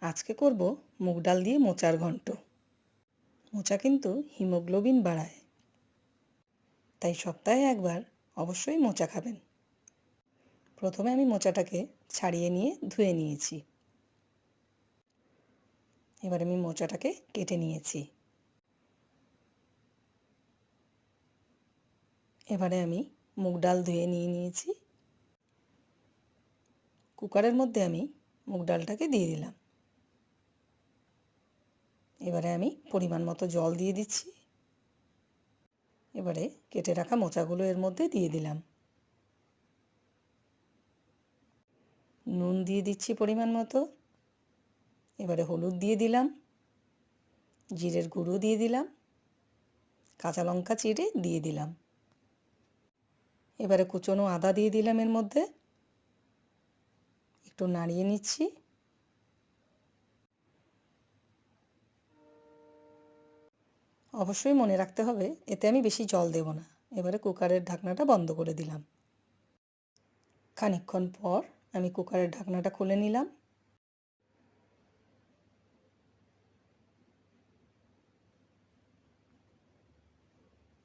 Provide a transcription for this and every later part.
আজকে করব মুগ ডাল দিয়ে মোচার ঘন্ট। মোচা কিন্তু হিমোগ্লোবিন বাড়ায়, তাই সপ্তাহে একবার অবশ্যই মোচা খাবেন। প্রথমে আমি মোচাটাকে ছাড়িয়ে নিয়ে ধুয়ে নিয়েছি। এবার আমি মোচাটাকে কেটে নিয়েছি। এবারে আমি মুগ ডাল ধুয়ে নিয়েছি। কুকারের মধ্যে আমি মুগ ডালটাকে দিয়ে দিলাম। এবারে আমি পরিমাণ মতো জল দিয়ে দিচ্ছি। এবারে কেটে রাখা মোচাগুলো এর মধ্যে দিয়ে দিলাম। নুন দিয়ে দিচ্ছি পরিমাণ মতো। এবারে হলুদ দিয়ে দিলাম, জিরের গুঁড়ো দিয়ে দিলাম, কাঁচা লঙ্কা চিড়ে দিয়ে দিলাম। এবারে কুচনো আদা দিয়ে দিলাম এর মধ্যে। একটু নাড়িয়ে নিচ্ছি। অবশ্যই মনে রাখতে হবে এতে আমি বেশি জল দেব না। এবারে কুকারের ঢাকনাটা বন্ধ করে দিলাম। খানিকক্ষণ পর আমি কুকারের ঢাকনাটা খুলে নিলাম।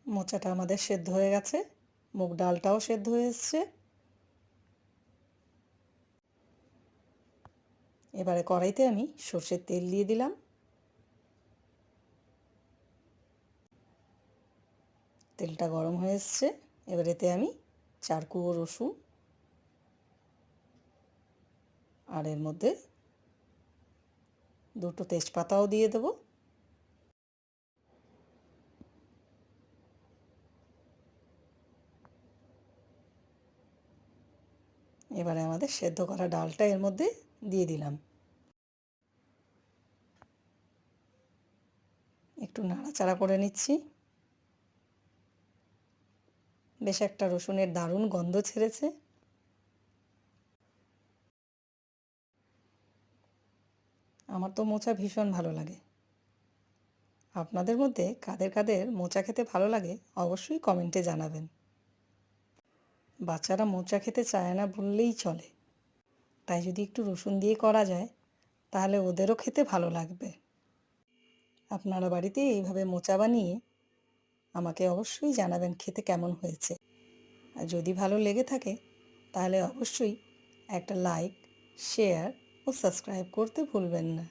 মোচাটা আমাদের সেদ্ধ হয়ে গেছে, মুগ ডালটাও সেদ্ধ হয়ে এসছে। এবারে কড়াইতে আমি সর্ষের তেল দিয়ে দিলাম। তেলটা গরম হয়ে এসছে। এবার এতে আমি 4 কুয়ো রসুন আর এর মধ্যে 2টো তেজপাতাও দিয়ে দেবো। এবারে আমাদের সেদ্ধ করা ডালটা এর মধ্যে দিয়ে দিলাম। একটু নাড়াচাড়া করে নিচ্ছি। বেশ একটা রসুনের দারুণ গন্ধ ছেড়েছে। আমার তো মোচা ভীষণ ভালো লাগে। আপনাদের মধ্যে কাদের কাদের মোচা খেতে ভালো লাগে অবশ্যই কমেন্টে জানাবেন। বাচ্চারা মোচা খেতে চায় না বললেই চলে, তাই যদি একটু রসুন দিয়ে করা যায় তাহলে ওদেরও খেতে ভালো লাগবে। আপনারা বাড়িতে এইভাবে মোচা বানিয়ে আমাকে অবশ্যই জানাবেন খেতে কেমন হয়েছে। আর যদি ভালো লেগে থাকে তাহলে অবশ্যই একটা লাইক, শেয়ার ও সাবস্ক্রাইব করতে ভুলবেন না।